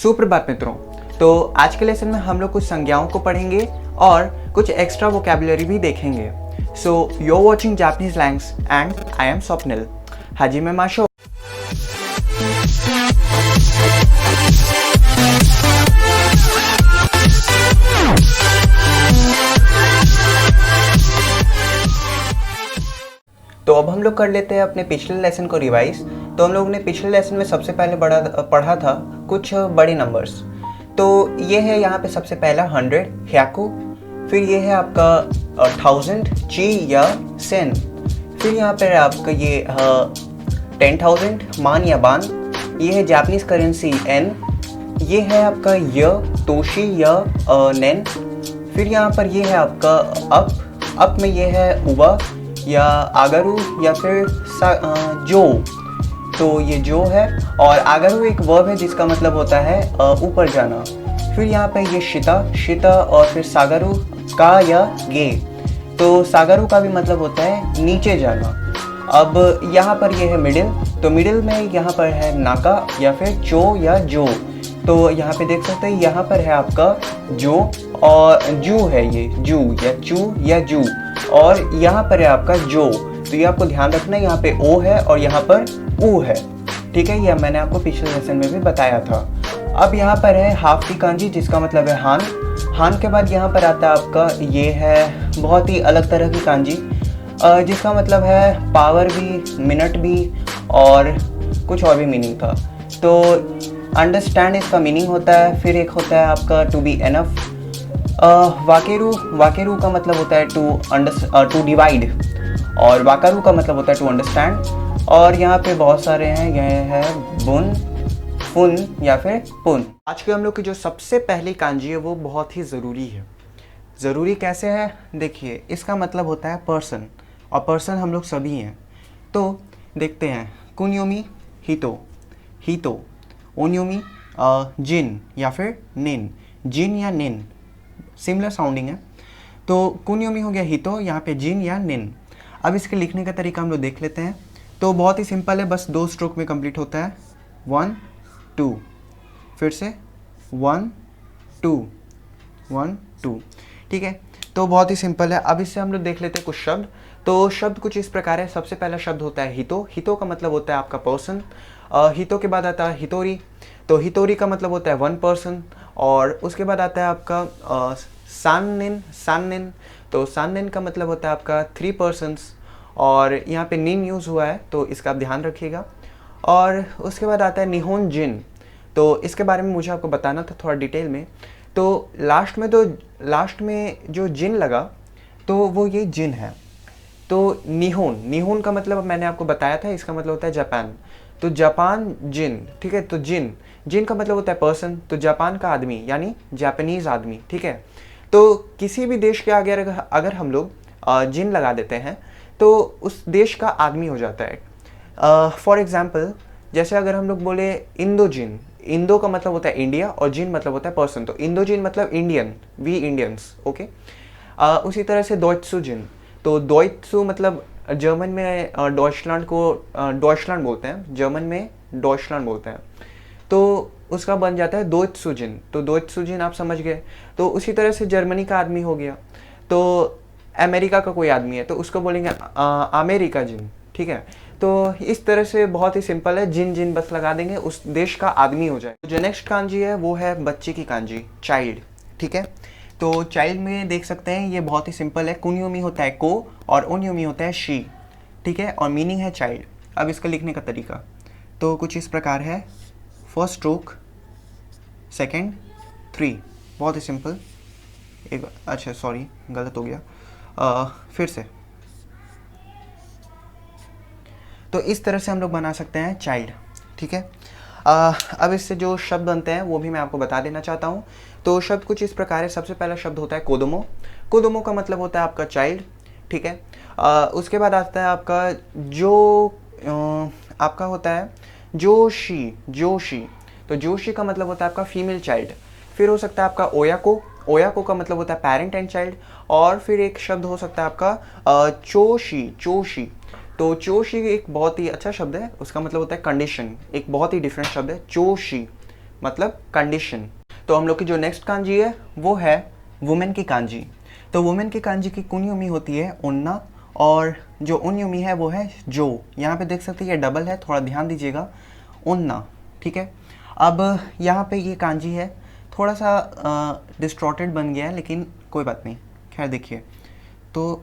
सुप्रभात मित्रों। तो आज के लेसन में हम लोग कुछ संज्ञाओं को पढ़ेंगे और कुछ एक्स्ट्रा वोकैबुलरी भी देखेंगे। So you are watching Japanese langs and I am Swapnil. हाजिमे माशो। तो अब हम लोग कर लेते हैं अपने पिछले लेसन को रिवाइज। तो हम लोगों ने पिछले लेसन में सबसे पहले पढ़ा था कुछ बड़े नंबर्स। तो ये है यहाँ पे सबसे पहला 100 ह्याकु, फिर ये है आपका 1000 ची या सेन, फिर यहाँ पे आपका ये 10,000 मान या बान, ये है जापानीज करेंसी एन, ये है आपका य तोशी या नेन, फिर यहाँ पर ये है आपका अप में ये है उबा या आगारू या फिर जो। तो ये जो है और आगारू एक वर्ब है जिसका मतलब होता है ऊपर जाना। फिर यहाँ पे ये शिता और फिर सागारू का या गे। तो सागारू का भी मतलब होता है नीचे जाना। अब यहाँ पर ये है मिडिल, तो मिडिल में यहाँ पर है नाका या फिर चो या जो। तो यहाँ पे देख सकते हैं यहाँ पर है आपका जो और जू है, ये जू या चू या जू, और यहाँ पर है आपका जो। तो ये आपको ध्यान रखना है, यहाँ पे ओ है और यहाँ पर ऊ है। ठीक है, ये मैंने आपको पिछले लेसन में भी बताया था। अब यहाँ पर है हाफ की कांजी जिसका मतलब है हान के बाद यहाँ पर आता है आपका ये है बहुत ही अलग तरह की कांजी जिसका मतलब है पावर भी, मिनट भी और कुछ और भी मीनिंग था। तो अंडरस्टैंड इसका मीनिंग होता है। फिर एक होता है आपका टू बी एनफ। वाकेरू का मतलब होता है टू डिवाइड, और वाकारू का मतलब होता है टू अंडरस्टैंड। और यहाँ पे बहुत सारे हैं, यह है बुन, फुन या फिर पुन। आज के हम लोग की जो सबसे पहली कांजी है वो बहुत ही ज़रूरी है। ज़रूरी कैसे है देखिए, इसका मतलब होता है पर्सन, और पर्सन हम लोग सभी हैं। तो देखते हैं, कुन्योमी हितो, ओन्योमी जिन या फिर निन, जिन या निन सिमिलर साउंडिंग है। तो कुन्योमी हो गया हितो, यहाँ पे जिन या निन। अब इसके लिखने का तरीका हम लोग देख लेते हैं। तो बहुत ही सिंपल है, बस 2 स्ट्रोक में कंप्लीट होता है। 1 2, फिर से 1 2 1 2। ठीक है, तो बहुत ही सिंपल है। अब इससे हम लोग देख लेते हैं कुछ शब्द। तो शब्द कुछ इस प्रकार है। सबसे पहला शब्द होता है हितो का मतलब होता है आपका पर्सन। हितो के बाद आता है हितोरी, तो हितोरी का मतलब होता है 1 पर्सन। और उसके बाद आता है आपका साननिन, तो साननिन का मतलब होता है आपका 3 पर्सन्स। और यहाँ पे निन यूज़ हुआ है तो इसका आप ध्यान रखिएगा। और उसके बाद आता है निहोन जिन, तो इसके बारे में मुझे आपको बताना था थोड़ा डिटेल में। तो लास्ट में जो जिन लगा तो वो ये जिन है। तो निहोन का मतलब मैंने आपको बताया था, इसका मतलब होता है जापान। तो जापान जिन, ठीक है। तो जिन का मतलब होता है पर्सन, तो जापान का आदमी यानी जापानीज आदमी। ठीक है, तो किसी भी देश के आगे अगर हम लोग जिन लगा देते हैं तो उस देश का आदमी हो जाता है। फॉर एग्जाम्पल, जैसे अगर हम लोग बोले इंदो जिन, इंदो का मतलब होता है इंडिया और जिन मतलब होता है पर्सन। तो इंदो जिन मतलब इंडियन, वी इंडियंस। ओके, उसी तरह से डॉइत्सु जिन, तो डॉइत्सु मतलब जर्मन में डॉइचलैंड को डॉइचलैंड बोलते हैं, जर्मन में डॉइचलैंड बोलते हैं। तो उसका बन जाता है दोइत्सु जिन। तो दोइत्सु जिन आप समझ गए। तो उसी तरह से जर्मनी का आदमी हो गया। तो अमेरिका का कोई आदमी है तो उसको बोलेंगे अमेरिका जिन। ठीक है, तो इस तरह से बहुत ही सिंपल है, जिन बस लगा देंगे, उस देश का आदमी हो जाए। जो नेक्स्ट कांजी है वो है बच्चे की कांजी, चाइल्ड। ठीक है, तो चाइल्ड में देख सकते हैं ये बहुत ही सिंपल है। कुन्योमी होता है को और ओन्योमी होता है शी। ठीक है, और मीनिंग है चाइल्ड। अब इसका लिखने का तरीका तो कुछ इस प्रकार है। फर्स्ट स्ट्रोक, सेकेंड, 3, बहुत ही सिंपल। एक अच्छा सॉरी गलत हो गया, फिर से। तो इस तरह से हम लोग बना सकते हैं चाइल्ड। ठीक है, अब इससे जो शब्द बनते हैं वो भी मैं आपको बता देना चाहता हूँ। तो शब्द कुछ इस प्रकार है। सबसे पहला शब्द होता है कोदोमो का मतलब होता है आपका चाइल्ड। ठीक है, उसके बाद आता है आपका जो आपका होता है जोशी, तो जोशी का मतलब होता है आपका फीमेल चाइल्ड। फिर हो सकता है आपका ओयाको का मतलब होता है पेरेंट एंड चाइल्ड। और फिर एक शब्द हो सकता है आपका चोशी। तो चोशी एक बहुत ही अच्छा शब्द है, उसका मतलब होता है कंडीशन। एक बहुत ही डिफरेंट शब्द है चोशी, मतलब कंडीशन। तो हम लोग की जो नेक्स्ट कांजी है वो है वुमेन की कांजी। तो वुमेन की कांजी की कुन्युमी होती है उन्ना, और जो उन्युमी है वो है जो। यहाँ पे देख सकते हैं ये डबल है, थोड़ा ध्यान दीजिएगा, उन्ना, ठीक है। अब यहाँ पे ये कांजी है, थोड़ा सा डिस्टॉर्टेड बन गया है, लेकिन कोई बात नहीं, खैर देखिए। तो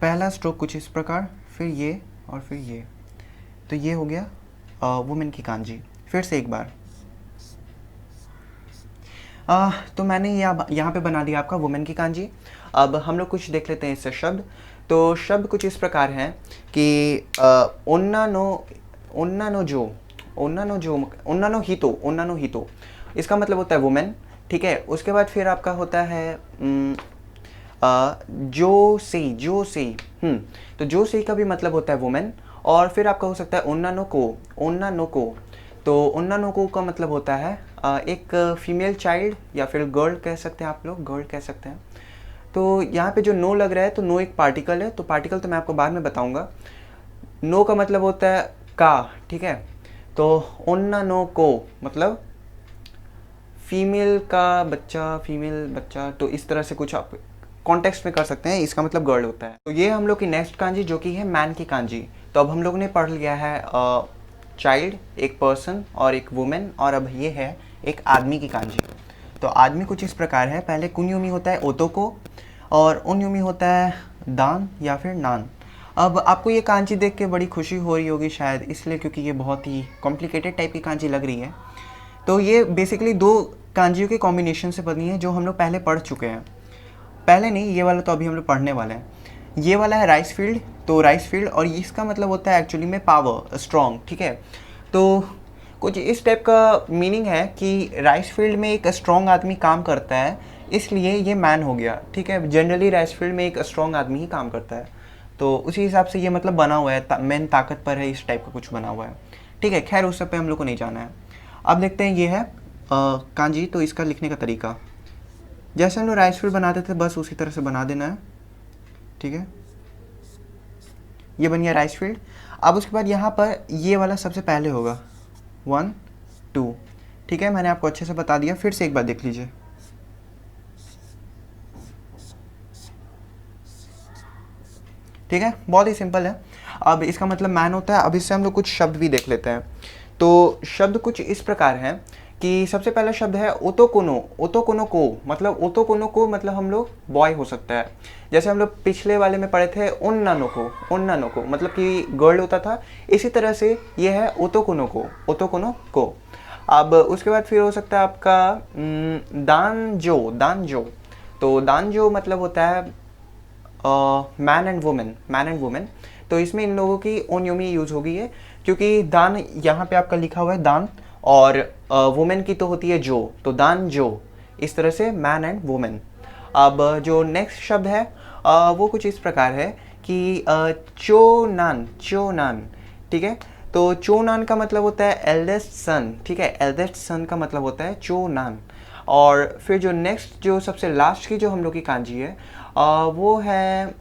पहला स्ट्रोक कुछ इस प्रकार, फिर ये और फिर ये, तो ये हो गया वुमेन की कांजी। फिर से एक बार तो मैंने यहाँ पे बना दिया आपका वुमेन की कांजी। अब हम लोग कुछ देख लेते हैं इससे शब्द। तो शब्द कुछ इस प्रकार हैं कि ओन्ना नो जो, ओन्ना नो हितो, इसका मतलब होता है वुमेन, ठीक है। उसके बाद फिर आपका होता है जो से, तो जो से का भी मतलब होता है वुमेन। और फिर आपका हो सकता है ओन्ना नो को, तो ओन्ना नो को का मतलब होता है एक फीमेल चाइल्ड, या फिर गर्ल कह सकते हैं, आप लोग गर्ल कह सकते हैं। तो यहाँ पे जो नो लग रहा है, तो नो एक पार्टिकल है, तो पार्टिकल तो मैं आपको बाद में बताऊंगा। नो का मतलब होता है का, ठीक है। तो ओन्ना नो को मतलब फीमेल का बच्चा, फीमेल बच्चा, तो इस तरह से कुछ आप कॉन्टेक्स्ट में कर सकते हैं, इसका मतलब गर्ल होता है। तो ये हम लोग की नेक्स्ट कांजी जो कि है मैन की कांजी। तो अब हम लोग ने पढ़ लिया है चाइल्ड, एक पर्सन और एक वुमेन, और अब ये है एक आदमी की कांजी। तो आदमी कुछ इस प्रकार है, पहले कुन्युमी होता है ओतोको, और उन्युमी होता है दान या फिर नान। अब आपको ये कांजी देख के बड़ी खुशी हो रही होगी शायद, इसलिए क्योंकि ये बहुत ही कॉम्प्लिकेटेड टाइप की कांजी लग रही है। तो ये बेसिकली दो कांजियों के कॉम्बिनेशन से बनी है, जो हम लोग पहले पढ़ चुके हैं। पहले नहीं, ये वाला तो अभी हम लोग पढ़ने वाले हैं। ये वाला है राइस फील्ड, तो राइस फील्ड, और इसका मतलब होता है एक्चुअली में पावर, स्ट्रॉन्ग, ठीक है। तो कुछ इस टाइप का मीनिंग है कि राइस फील्ड में एक स्ट्रॉन्ग आदमी काम करता है, इसलिए ये मैन हो गया, ठीक है। जनरली राइस फील्ड में एक स्ट्रॉन्ग आदमी ही काम करता है, तो उसी हिसाब से ये मतलब बना हुआ है, मैन ताकत पर है, इस टाइप का कुछ बना हुआ है, ठीक है। खैर उस सब पे हम लोग को नहीं जाना है। अब देखते हैं, ये है कांजी। तो इसका लिखने का तरीका जैसे हम लोग राइस फील्ड बनाते थे, बस उसी तरह से बना देना है, ठीक है। ये बन गया राइस फील्ड। अब उसके बाद यहाँ पर ये वाला सबसे पहले होगा 1 2, ठीक है। मैंने आपको अच्छे से बता दिया, फिर से एक बार देख लीजिए। ठीक है, बहुत ही सिंपल है। अब इसका मतलब मैन होता है। अब इससे हम लोग कुछ शब्द भी देख लेते हैं। तो शब्द कुछ इस प्रकार है कि सबसे पहला शब्द है ओतोकोनो। ओतोकोनो को मतलब, ओतोकोनो को मतलब हम लोग बॉय हो सकता है। जैसे हम लोग पिछले वाले में पढ़े थे ओन्नानो को मतलब कि गर्ल होता था, इसी तरह से ये है ओतोकोनो को। अब उसके बाद फिर हो सकता है आपका दानजो। तो दानजो मतलब होता है मैन एंड वुमेन। तो इसमें इन लोगों की ओन्योमी यूज होगी है, क्योंकि दान यहाँ पे आपका लिखा हुआ है दान, और वुमेन की तो होती है जो, तो दान जो, इस तरह से मैन एंड वुमेन। अब जो नेक्स्ट शब्द है वो कुछ इस प्रकार है कि चोनान, ठीक है। तो चोनान का मतलब होता है एल्डेस्ट सन, ठीक है। एल्डेस्ट सन का मतलब होता है चोनान। और फिर जो नेक्स्ट, जो सबसे लास्ट की जो हम लोग की कांजी है वो है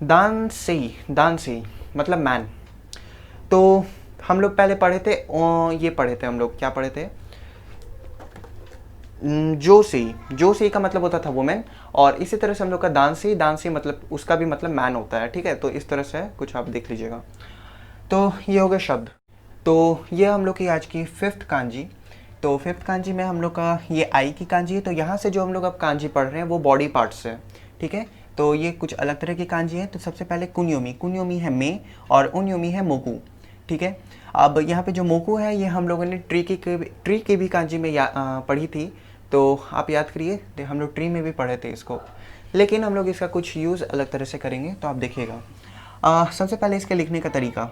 दान से मतलब मैन। तो हम लोग पहले पढ़े थे ये पढ़े थे हम लोग, क्या पढ़े थे, जो से का मतलब होता था वुमेन, और इसी तरह से हम लोग का दान से मतलब उसका भी मतलब मैन होता है, ठीक है। तो इस तरह से कुछ आप देख लीजिएगा। तो ये हो गए शब्द। तो ये हम लोग की आज की 5th कांजी। तो 5th कांजी में हम लोग का ये आई की कांजी है। तो यहाँ से जो हम लोग अब कांजी पढ़ रहे हैं वो बॉडी पार्ट्स है, ठीक है। तो ये कुछ अलग तरह की कांजी है। तो सबसे पहले कुन्योमी है मे, और उन्योमी है मोकू, ठीक है। अब यहाँ पे जो मोकू है ये हम लोगों ने ट्री की भी कांजी में पढ़ी थी, तो आप याद करिए, हम लोग ट्री में भी पढ़े थे इसको, लेकिन हम लोग इसका कुछ यूज़ अलग तरह से करेंगे, तो आप देखिएगा। सबसे पहले इसके लिखने का तरीका,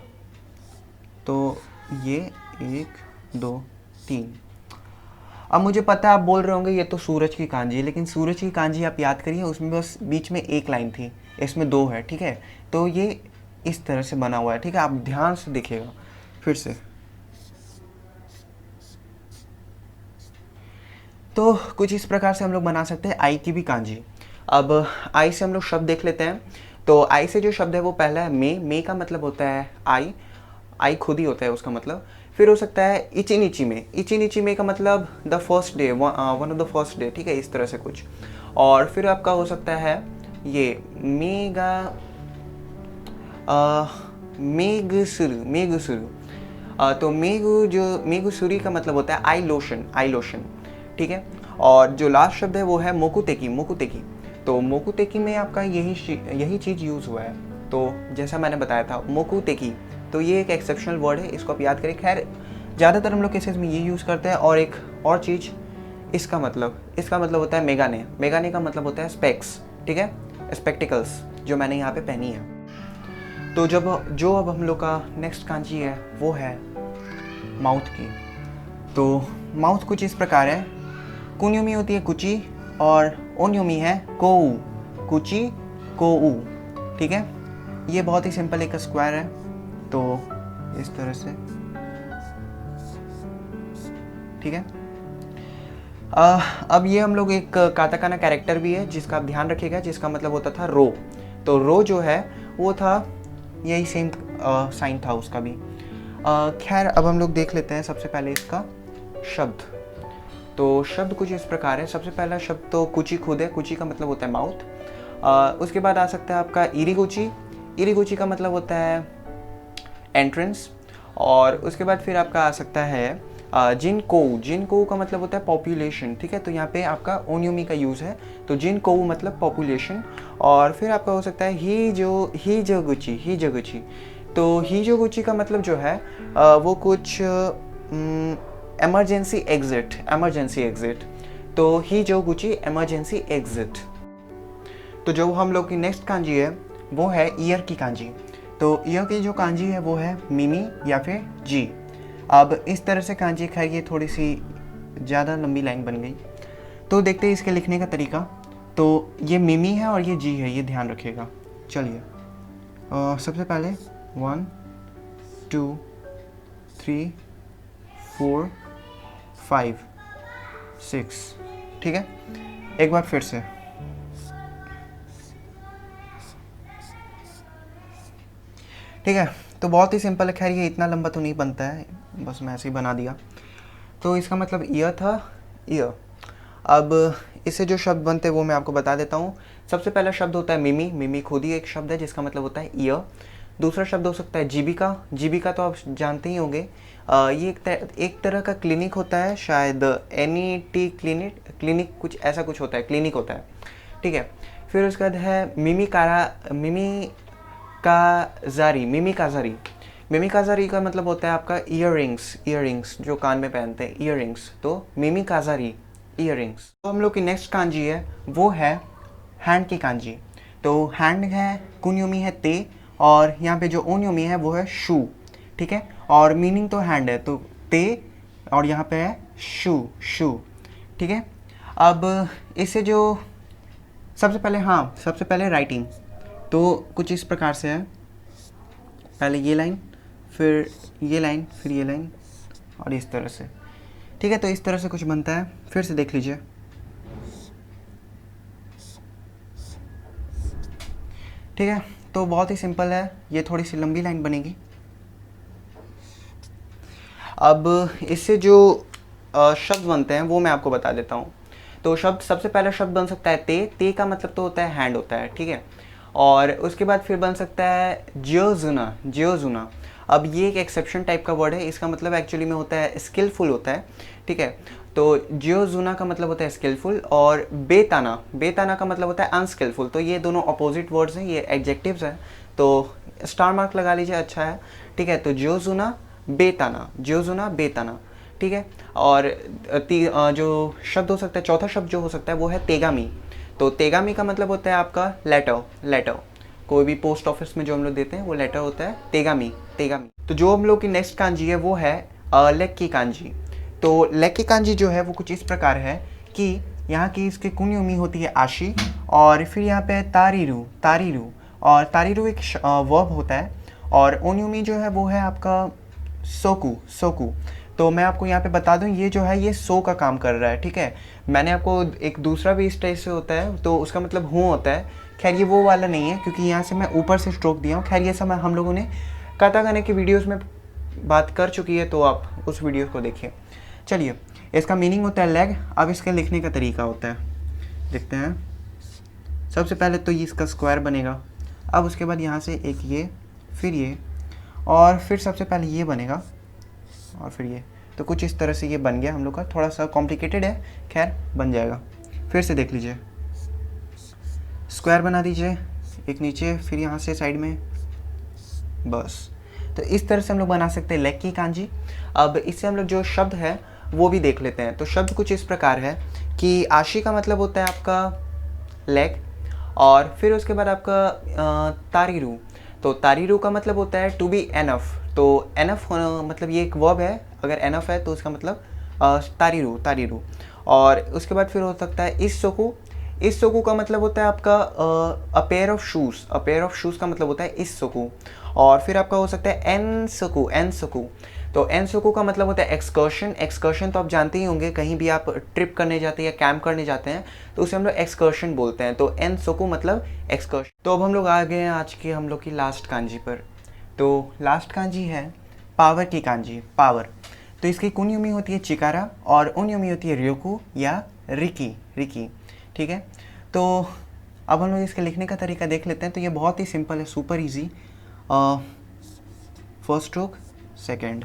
तो ये 1 2 3। अब मुझे पता है आप बोल रहे होंगे ये तो सूरज की कांजी है, लेकिन सूरज की कांजी आप याद करिए, उसमें बस बीच में एक लाइन थी, इसमें 2 है, ठीक है। तो ये इस तरह से बना हुआ है, ठीक है। आप ध्यान से देखिएगा फिर से। तो कुछ इस प्रकार से हम लोग बना सकते हैं आई की भी कांजी। अब आई से हम लोग शब्द देख लेते हैं। तो आई से जो शब्द है वो पहला है मे का मतलब होता है आई खुद ही होता है उसका मतलब। फिर हो सकता है इची नीची में। इची नीची में का मतलब the first day, one of the first day, ठीक है, इस तरह से कुछ। और फिर आपका हो सकता है ये मेगा मेगुसुरु, मेगुसुरु। तो मेगुसुरी का मतलब होता है आई लोशन, आई लोशन, ठीक है। और जो लास्ट शब्द है वो है मोकुतेकी, मोकुतेकी। तो मोकुतेकी में आपका यही चीज़ यूज़ हुआ है। तो जैसा मैंने बताया था मोकुतेकी, तो ये एक एक्सेप्शनल वर्ड है, इसको आप याद करें। खैर ज़्यादातर हम लोग केसेस में ये यूज़ करते हैं। और एक और चीज़, इसका मतलब होता है मेगाने। मेगाने का मतलब होता है स्पेक्स, ठीक है, स्पेक्टिकल्स, जो मैंने यहाँ पे पहनी है। तो अब हम लोग का नेक्स्ट कांजी है वो है माउथ की। तो माउथ कुछ इस प्रकार है। कुन्युमी होती है कुची और ओन्युमी है कोऊ, कुची कोऊ, ठीक है। ये बहुत ही सिंपल एक स्क्वायर है। तो इस तरह से, ठीक है। अब ये हम लोग एक काताकाना कैरेक्टर भी है जिसका आप ध्यान रखिएगा, जिसका मतलब होता था रो। तो रो जो है वो था यही सेम साइन था उसका भी। खैर अब हम लोग देख लेते हैं सबसे पहले इसका शब्द। तो शब्द कुछ इस प्रकार है। सबसे पहला शब्द तो कुची खुद है। कुची का मतलब होता है माउथ। उसके बाद आ सकता है आपका इरिगुची। इरिगुची का मतलब होता है एंट्रेंस। और उसके बाद फिर आपका आ सकता है जिनकोऊ। जिनकोऊ का मतलब होता है पॉपुलेशन, ठीक है। तो यहाँ पे आपका ओन्युमी का यूज़ है। तो जिनकोऊ मतलब पॉपुलेशन। और फिर आपका हो सकता है हिजोगुची, हिजोगुची। तो हिजोगुची का मतलब जो है वो कुछ एमरजेंसी एग्जिट, एमरजेंसी एग्जिट। तो हिजोगुची एमरजेंसी एग्जिट। तो जो हम लोग की नेक्स्ट कांजी है वो है ईयर की कांजी। तो ईयर की जो कांजी है वो है मिमी या फिर जी। अब इस तरह से कांजी, खैर ये थोड़ी सी ज़्यादा लंबी लाइन बन गई। तो देखते हैं इसके लिखने का तरीका। तो ये मिमी है और ये जी है, ये ध्यान रखिएगा। चलिए सबसे पहले 1 2 3 4 5 6, ठीक है। एक बार फिर से, ठीक है। तो बहुत ही सिंपल है। खैर ये इतना लंबा तो नहीं बनता है, बस मैं ऐसे ही बना दिया। तो इसका मतलब ईयर था, ईयर। अब इससे जो शब्द बनते हैं वो मैं आपको बता देता हूँ। सबसे पहला शब्द होता है मिमी। मिमी खुद ही एक शब्द है जिसका मतलब होता है ईयर। दूसरा शब्द हो सकता है जीविका। जीविका तो आप जानते ही होंगे, ये एक तरह का क्लिनिक होता है, शायद NET क्लिनिक कुछ ऐसा कुछ होता है, क्लिनिक होता है, ठीक है। फिर उसके बाद है मिमिकाजारी। मिमिकाजारी, मिमिकाजारी का मतलब होता है आपका ईयररिंग्स। ईयररिंग्स जो कान में पहनते हैं, ईयररिंग्स। तो मिमिकाजारी, ईयररिंग्स। तो हम लोग की नेक्स्ट कांजी है वो है हैंड की कांजी। तो हैंड है, कुन्युमी है ते, और यहाँ पे जो ओन्युमी है वो है शू, ठीक है। और मीनिंग तो हैंड है, तो ते, और यहाँ पे है शू, शू, ठीक है। अब इससे जो सबसे पहले राइटिंग तो कुछ इस प्रकार से है। पहले ये लाइन, फिर ये लाइन, फिर ये लाइन, और इस तरह से, ठीक है। तो इस तरह से कुछ बनता है। फिर से देख लीजिए, ठीक है। तो बहुत ही सिंपल है, ये थोड़ी सी लंबी लाइन बनेगी। अब इससे जो शब्द बनते हैं वो मैं आपको बता देता हूँ। तो सबसे पहला शब्द बन सकता है ते। ते का मतलब तो होता है हैंड होता है, ठीक है। और उसके बाद फिर बन सकता है जियोजुना, जियोजुना। अब ये एक एक्सेप्शन टाइप का वर्ड है, इसका मतलब एक्चुअली में होता है स्किलफुल होता है, ठीक है। तो जियोजुना का मतलब होता है स्किलफुल, और बेताना, बेताना का मतलब होता है अनस्किलफुल। तो ये दोनों अपोजिट वर्ड्स हैं, ये एडजेक्टिव्स हैं। तो स्टार मार्क लगा लीजिए, अच्छा है, ठीक है। तो जियोजुना बेताना, जियोजुना बेताना, ठीक है। और जो शब्द हो सकता है, चौथा शब्द जो हो सकता है वो है तेगामी। तो तेगामी का मतलब होता है आपका लेटर, लेटर। कोई भी पोस्ट ऑफिस में जो हम लोग देते हैं वो लेटर होता है तेगामी, तेगामी। तो जो हम लोग की नेक्स्ट कांजी है वो है लेग की कांजी। तो लेग की कांजी जो है वो कुछ इस प्रकार है कि यहाँ की इसकी कुन्युमी होती है आशी, और फिर यहाँ पे तारीरू, तारीरू, और तारीरू एक वर्ब होता है, और ओन्युमी जो है वो है आपका सोकू, सोकू। तो मैं आपको यहाँ पे बता दूँ, ये जो है ये सो का काम कर रहा है, ठीक है। मैंने आपको एक दूसरा भी इस टाइप से होता है, तो उसका मतलब हूँ होता है। खैर ये वो वाला नहीं है, क्योंकि यहाँ से मैं ऊपर से स्ट्रोक दिया हूँ। खैर ये सब हम लोगों ने काताकाना की वीडियोस में बात कर चुकी है तो आप उस वीडियो को देखिए। चलिए, इसका मीनिंग होता है लेग। अब इसके लिखने का तरीका होता है, देखते हैं। सबसे पहले तो ये इसका स्क्वायर बनेगा, अब उसके बाद यहाँ से एक ये, फिर ये, और फिर सबसे पहले ये बनेगा और फिर ये। तो कुछ इस तरह से ये बन गया हम लोग का। थोड़ा सा कॉम्प्लिकेटेड है, खैर बन जाएगा। फिर से देख लीजिए, स्क्वायर बना दीजिए, एक नीचे, फिर यहाँ से साइड में, बस। तो इस तरह से हम लोग बना सकते हैं लेग की कांजी। अब इससे हम लोग जो शब्द है वो भी देख लेते हैं। तो शब्द कुछ इस प्रकार है कि आशी का मतलब होता है आपका लेग, और फिर उसके बाद आपका तारीरू। तो तारीरू का मतलब होता है टू बी एनफ। तो एनफ मतलब ये एक वर्ब है, अगर एनफ है तो उसका मतलब तारीरू, तारीरू। और उसके बाद फिर हो सकता है इस सोकू। इस सोकू का मतलब होता है आपका a pair of shoes. A pair of shoes का मतलब होता है इस सोकू। और फिर आपका हो सकता है एन सोकू, एन सोकू। तो एन सोकू का मतलब होता है एक्सकर्शन। एक्सकर्शन तो आप जानते ही होंगे, कहीं भी आप ट्रिप करने जाते हैं या कैंप करने जाते हैं तो उसे हम लोग एक्सकर्शन बोलते हैं। तो एन सोकू मतलब एक्सकर्शन। तो अब हम लोग आ गए हैं आज की हम लोग की लास्ट कांजी पर। तो लास्ट कांजी है पावर की कांजी, पावर। तो इसकी कुन्युमी होती है चिकारा और उन्युमी होती है रियोकू या रिकी, रिकी, ठीक है। तो अब हम लोग इसके लिखने का तरीका देख लेते हैं। तो ये बहुत ही सिंपल है, super easy. First stroke second,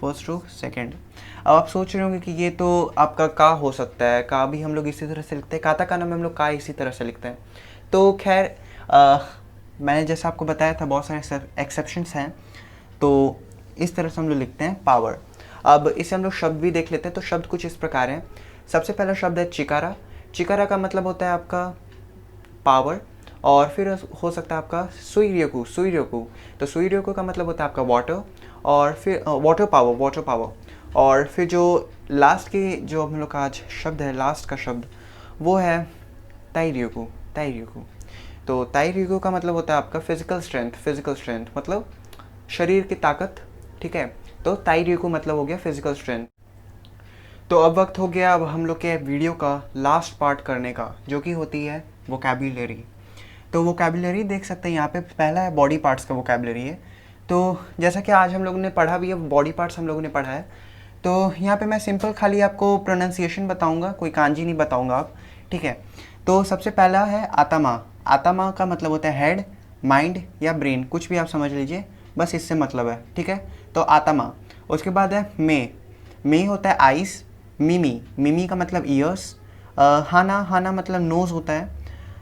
first stroke second. अब आप सोच रहे होंगे कि ये तो आपका का हो सकता है, का भी हम लोग इसी तरह से लिखते हैं, काताकाना में हम लोग का इसी तरह से लिखते हैं। तो खैर मैंने जैसा आपको बताया था बहुत सारे एक्सेप्शंस हैं, तो इस तरह से हम लोग लिखते हैं पावर। अब इसे हम लोग शब्द भी देख लेते हैं। तो शब्द कुछ इस प्रकार हैं। सबसे पहला शब्द है चिकारा। चिकारा का मतलब होता है आपका पावर, और फिर हो सकता है आपका सुइर्योकू, सुइर्योकू। तो सुइर्योकू का मतलब होता है आपका वाटर, और फिर वाटर पावर, वाटर पावर। और फिर जो लास्ट की जो हम लोग का आज शब्द है, लास्ट का शब्द, वो है ताइर्योकू, ताइर्योकू। तो ताइर्योकू का मतलब होता है आपका फिजिकल स्ट्रेंथ, फिजिकल स्ट्रेंथ मतलब शरीर की ताकत, ठीक है। तो ताइर्योकू मतलब हो गया फिजिकल स्ट्रेंथ। तो अब वक्त हो गया अब हम लोग के वीडियो का लास्ट पार्ट करने का, जो कि होती है वोकैबुलरी। तो वोकैबुलरी देख सकते हैं यहाँ पे, पहला है बॉडी पार्ट्स का वोकैबुलरी है। तो जैसा कि आज हम लोगों ने पढ़ा भी है, बॉडी पार्ट्स हम लोगों ने पढ़ा है। तो यहाँ पे मैं सिंपल खाली आपको प्रोनाउंसिएशन बताऊँगा, कोई कांजी नहीं बताऊँगा आप, ठीक है। तो सबसे पहला है आत्मा। आत्मा का मतलब होता है हेड, माइंड या ब्रेन, कुछ भी आप समझ लीजिए, बस इससे मतलब है, ठीक है। तो आत्मा। उसके बाद है मे होता है आइस। मिमी, मिमी का मतलब ईयर्स। हाना, हाना मतलब नोज़ होता है।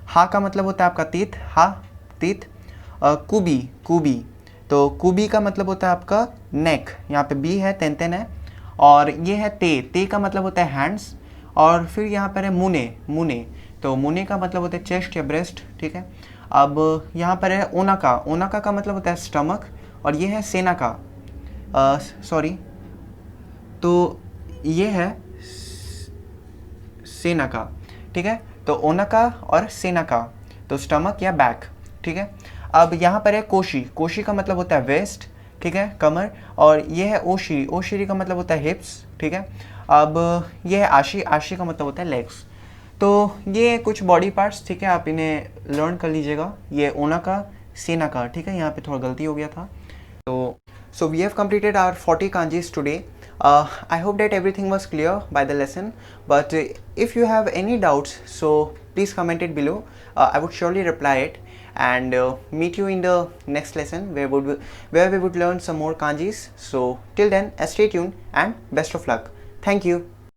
हा का मतलब होता है आपका तीत, हा, तीत। कुबी, कुबी। तो कुबी का मतलब होता है आपका नेक, यहाँ पे बी है, तेन है। और ये है ते का मतलब होता है हैंड्स। और फिर यहाँ पर है मुने, मुने। तो मुने का मतलब होता है चेस्ट या ब्रेस्ट, ठीक है। अब यहाँ पर है ओनाका, ओनाका का मतलब होता है स्टमक। और ये है सेनाका, सॉरी, तो ये है सेनाका, ठीक है। तो ओनाका और सेनाका, तो स्टमक या बैक, ठीक है। अब यहाँ पर है कोशी, कोशी का मतलब होता है वेस्ट, ठीक है, कमर। और ये है ओशिरी, ओशिरी का मतलब होता है हिप्स, ठीक है। अब ये है आशी, आशी का मतलब होता है लेग्स। तो ये कुछ बॉडी पार्ट्स, ठीक है, आप इन्हें लर्न कर लीजिएगा। ये ओनाका, सेनाका, ठीक है, यहाँ पे थोड़ा गलती हो गया था। So we have completed our 40 kanjis today. I hope that everything was clear by the lesson, but if you have any doubts, so please comment it below. I would surely reply it, and meet you in the next lesson where we would learn some more kanjis. So till then, stay tuned and best of luck. Thank you.